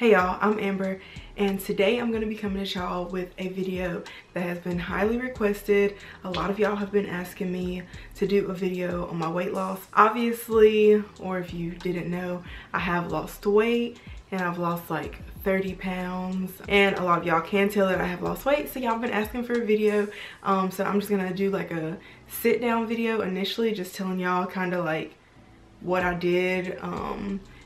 Hey y'all, I'm Amber, and today I'm going to be coming to y'all with a video that has been highly requested. A lot of y'all have been asking me to do a video on my weight loss. Obviously, or if you didn't know, I have lost weight and I've lost like 30 pounds, and a lot of y'all can tell that I have lost weight, so y'all been asking for a video. So I'm just gonna do like a sit down video initially, just telling y'all kind of like what I did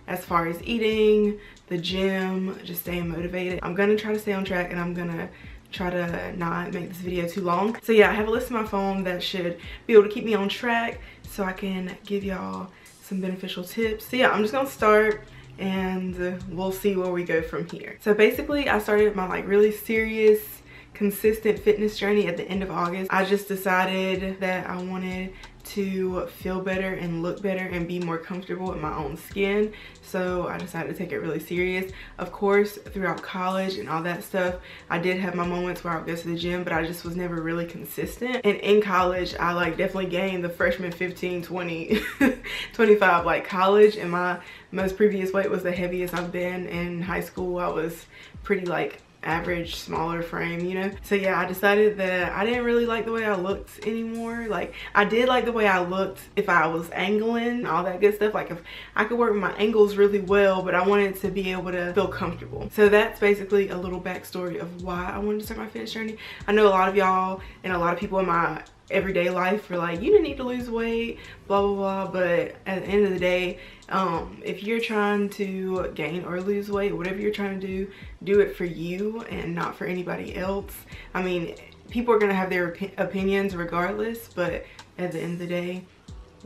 as far as eating, the gym, just staying motivated. I'm gonna try to stay on track, and I'm gonna try to not make this video too long. So yeah, I have a list on my phone that should be able to keep me on track so I can give y'all some beneficial tips. So yeah, I'm just gonna start and we'll see where we go from here. So basically, I started my like really serious, consistent fitness journey at the end of August. I just decided that I wanted to feel better and look better and be more comfortable in my own skin, so I decided to take it really serious. Of course, throughout college and all that stuff, I did have my moments where I would go to the gym, but I just was never really consistent. And in college, I like definitely gained the freshman 15, 20, 25 like college, and my most previous weight was the heaviest I've been. In high school, I was pretty like average, smaller frame, you know. So yeah, I decided that I didn't really like the way I looked anymore. Like, I did like the way I looked if I was angling, all that good stuff. Like, if I could work my angles really well, but I wanted to be able to feel comfortable. So that's basically a little backstory of why I wanted to start my fitness journey. I know a lot of y'all and a lot of people in my everyday life are like, you didn't need to lose weight, blah blah blah, but at the end of the day, if you're trying to gain or lose weight, whatever you're trying to do it for you and not for anybody else. I mean, people are gonna have their opinions regardless, but at the end of the day,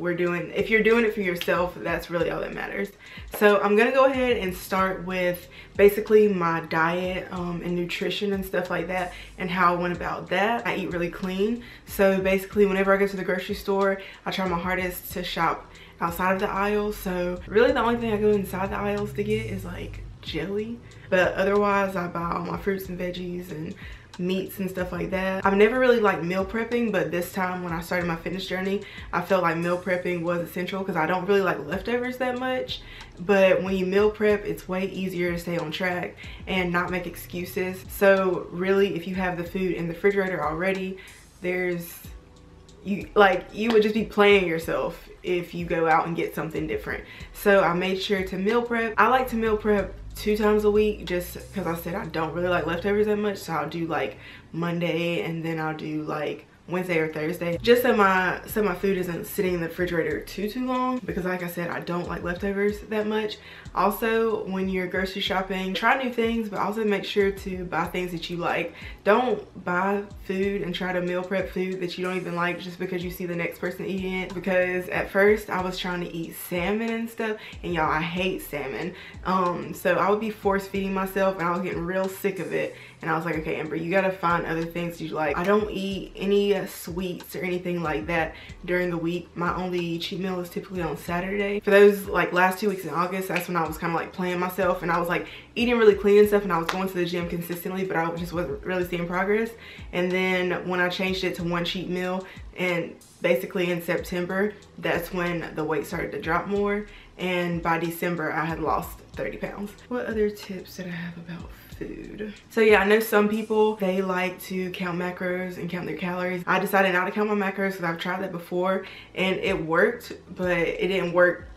if you're doing it for yourself, that's really all that matters. So I'm gonna go ahead and start with basically my diet and nutrition and stuff like that, and how I went about that. I eat really clean, so basically whenever I go to the grocery store, I try my hardest to shop outside of the aisles. So really the only thing I go inside the aisles to get is like jelly, but otherwise I buy all my fruits and veggies and meats and stuff like that. I've never really liked meal prepping, but this time when I started my fitness journey, I felt like meal prepping was essential because I don't really like leftovers that much. But when you meal prep, it's way easier to stay on track and not make excuses. So really, if you have the food in the refrigerator already, you would just be playing yourself if you go out and get something different. So I made sure to meal prep. I like to meal prep 2 times a week, just because I said I don't really like leftovers that much. So I'll do like Monday, and then I'll do like Wednesday or Thursday, just so my food isn't sitting in the refrigerator too long, because like I said, I don't like leftovers that much. Also, when you're grocery shopping, try new things, but also make sure to buy things that you like. Don't buy food and try to meal prep food that you don't even like just because you see the next person eating it. Because at first I was trying to eat salmon and stuff, and y'all, I hate salmon. So I would be force feeding myself, and I was getting real sick of it. And I was like, okay, Amber, you gotta find other things you like. I don't eat any sweets or anything like that during the week. My only cheat meal is typically on Saturday. For those like last 2 weeks in August, that's when I was kind of like playing myself, and I was like eating really clean and stuff, and I was going to the gym consistently, but I just wasn't really seeing progress. And then when I changed it to 1 cheat meal, and basically in September, that's when the weight started to drop more, and by December I had lost 30 pounds. What other tips did I have about food? So yeah, I know some people, they like to count macros and count their calories. I decided not to count my macros because I've tried that before and it worked, but it didn't work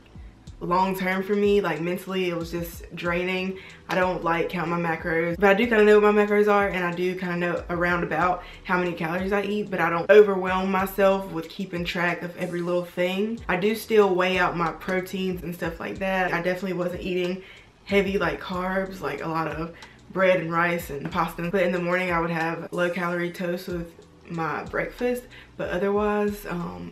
long term for me. Like, mentally it was just draining. I don't like counting my macros, but I do kind of know what my macros are, and I do kind of know around about how many calories I eat, but I don't overwhelm myself with keeping track of every little thing. I do still weigh out my proteins and stuff like that. I definitely wasn't eating heavy like carbs, like a lot of bread and rice and pasta, but in the morning I would have low calorie toast with my breakfast. But otherwise,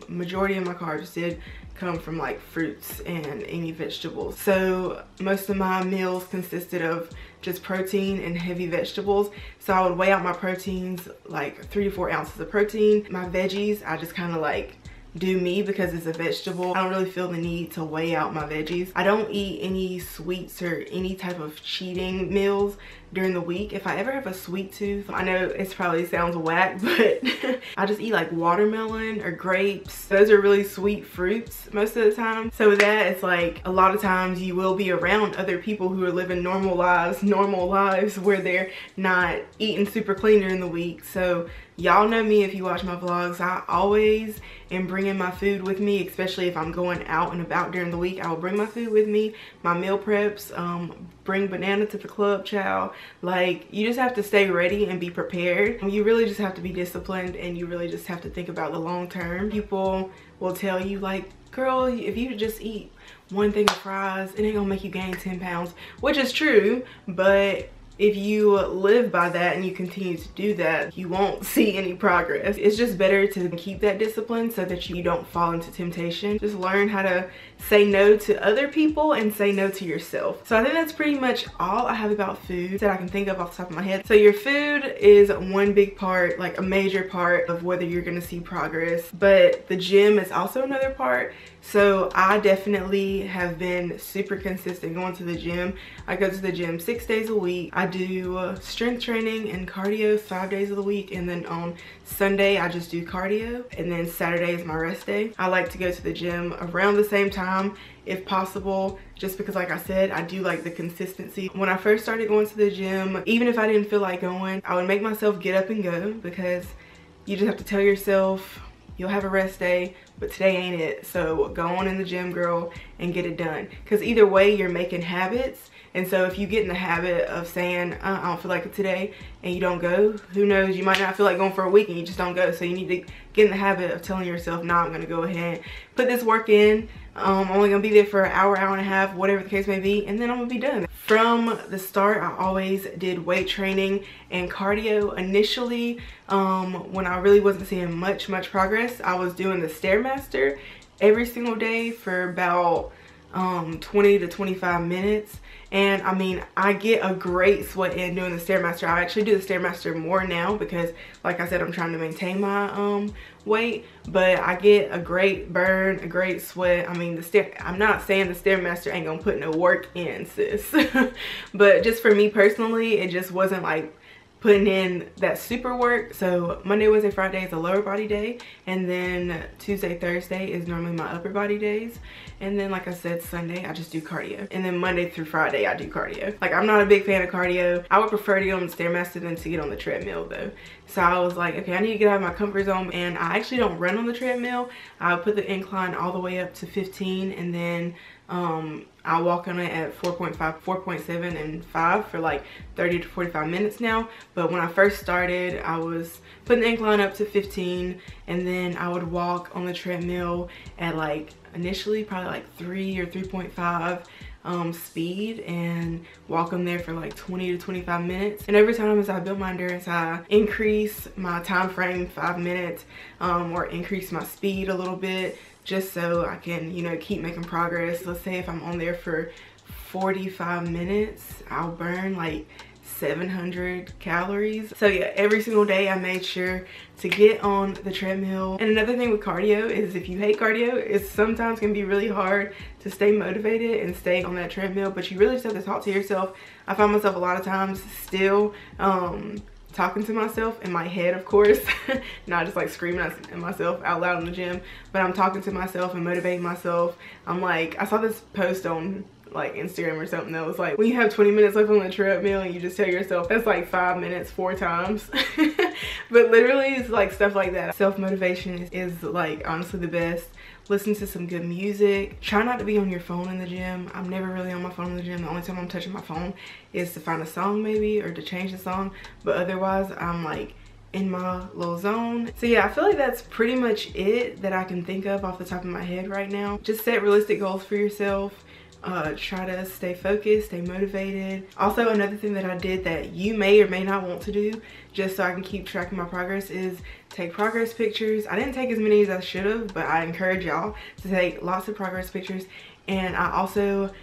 majority of my carbs did come from like fruits and any vegetables. So most of my meals consisted of just protein and heavy vegetables. So I would weigh out my proteins, like 3 to 4 ounces of protein. My veggies, I just kind of like do me because it's a vegetable. I don't really feel the need to weigh out my veggies. I don't eat any sweets or any type of cheating meals during the week. If I ever have a sweet tooth, I know it probably sounds whack, but I just eat like watermelon or grapes. Those are really sweet fruits most of the time. So with that, it's like a lot of times you will be around other people who are living normal lives where they're not eating super clean during the week. So y'all know me if you watch my vlogs. I always am bringing my food with me, especially if I'm going out and about during the week. I will bring my food with me, my meal preps, bring banana to the club, child. Like, you just have to stay ready and be prepared. You really just have to be disciplined, and you really just have to think about the long term. People will tell you like, girl, if you just eat one thing of fries, it ain't gonna make you gain 10 pounds, which is true, but if you live by that and you continue to do that, you won't see any progress. It's just better to keep that discipline so that you don't fall into temptation. Just learn how to say no to other people and say no to yourself. So I think that's pretty much all I have about food that I can think of off the top of my head. So your food is one big part, like a major part of whether you're gonna see progress, but the gym is also another part. So I definitely have been super consistent going to the gym. I go to the gym 6 days a week. I do strength training and cardio 5 days of the week, and then on Sunday I just do cardio, and then Saturday is my rest day. I like to go to the gym around the same time if possible, just because like I said, I do like the consistency. When I first started going to the gym, even if I didn't feel like going, I would make myself get up and go, because you just have to tell yourself you'll have a rest day, but today ain't it. So go on in the gym, girl, and get it done. Because either way, you're making habits. And so if you get in the habit of saying, I don't feel like it today, and you don't go, who knows, you might not feel like going for a week and you just don't go. So you need to get in the habit of telling yourself, nah, I'm gonna go ahead, put this work in. I'm only gonna be there for an hour, hour and a half, whatever the case may be, and then I'm gonna be done. From the start, I always did weight training and cardio. Initially, when I really wasn't seeing much progress, I was doing the Stairmaster every single day for about 20 to 25 minutes. And I mean, I get a great sweat in doing the Stairmaster. I actually do the Stairmaster more now because, like I said, I'm trying to maintain my weight, but I get a great burn, a great sweat. I mean, I'm not saying the Stairmaster ain't gonna put no work in, sis. But just for me personally, it just wasn't like putting in that super work. So Monday, Wednesday, Friday is a lower body day, and then Tuesday, Thursday is normally my upper body days, and then like I said, Sunday I just do cardio, and then Monday through Friday I do cardio. Like, I'm not a big fan of cardio. I would prefer to get on the Stairmaster than to get on the treadmill though. So I was like, okay, I need to get out of my comfort zone, and I actually don't run on the treadmill. I put the incline all the way up to 15, and then I walk on it at 4.5, 4.7, and 5 for like 30 to 45 minutes now. But when I first started, I was putting the incline up to 15, and then I would walk on the treadmill at like initially probably like 3 or 3.5 speed, and walk them there for like 20 to 25 minutes. And every time as I build my endurance, I increase my time frame 5 minutes, or increase my speed a little bit, just so I can, you know, keep making progress. Let's say if I'm on there for 45 minutes, I'll burn like 700 calories. So yeah, every single day I made sure to get on the treadmill. And another thing with cardio is, if you hate cardio, it's sometimes can be really hard to stay motivated and stay on that treadmill, but you really just have to talk to yourself. I find myself a lot of times still talking to myself in my head, of course, not just like screaming at myself out loud in the gym, but I'm talking to myself and motivating myself. I'm like, I saw this post on like Instagram or something that was like, when you have 20 minutes left on the treadmill and you just tell yourself that's like 5 minutes 4 times. But literally it's like stuff like that. Self-motivation is like honestly the best. Listen to some good music. Try not to be on your phone in the gym. I'm never really on my phone in the gym. The only time I'm touching my phone is to find a song maybe, or to change the song, but otherwise I'm like in my little zone. So yeah, I feel like that's pretty much it that I can think of off the top of my head right now. Just set realistic goals for yourself. Try to stay focused, stay motivated. Also, another thing that I did that you may or may not want to do, just so I can keep track of my progress, is take progress pictures. I didn't take as many as I should have, but I encourage y'all to take lots of progress pictures. And I also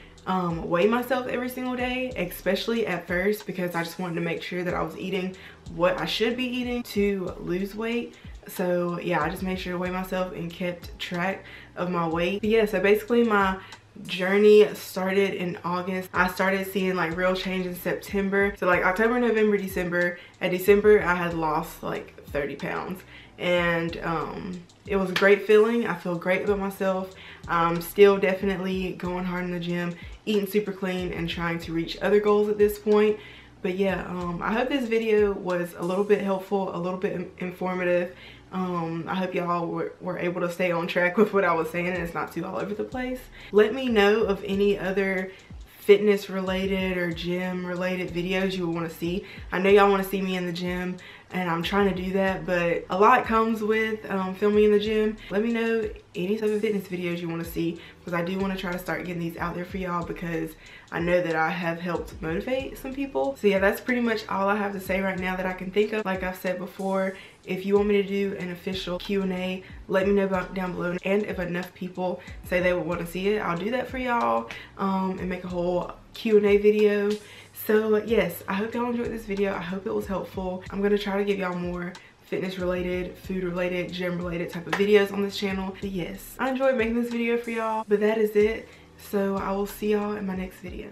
weigh myself every single day, especially at first, because I just wanted to make sure that I was eating what I should be eating to lose weight. So yeah, I just made sure to weigh myself and kept track of my weight. But yeah, so basically my journey started in August. I started seeing like real change in September. So like October, November, December. At December, I had lost like 30 pounds. And it was a great feeling. I feel great about myself. I'm still definitely going hard in the gym, eating super clean, and trying to reach other goals at this point. But yeah, I hope this video was a little bit helpful, a little bit informative. I hope y'all were able to stay on track with what I was saying and it's not too all over the place. Let me know of any other fitness related or gym related videos you would want to see. I know y'all want to see me in the gym, and I'm trying to do that, but a lot comes with filming in the gym. Let me know any type of fitness videos you want to see, because I do want to try to start getting these out there for y'all, because I know that I have helped motivate some people. So yeah, that's pretty much all I have to say right now that I can think of. Like I've said before, if you want me to do an official Q&A, let me know about down below. And if enough people say they would want to see it, I'll do that for y'all and make a whole Q&A video. So yes, I hope y'all enjoyed this video. I hope it was helpful. I'm going to try to give y'all more fitness related, food related, gym related type of videos on this channel. But yes, I enjoyed making this video for y'all. But that is it. So I will see y'all in my next video.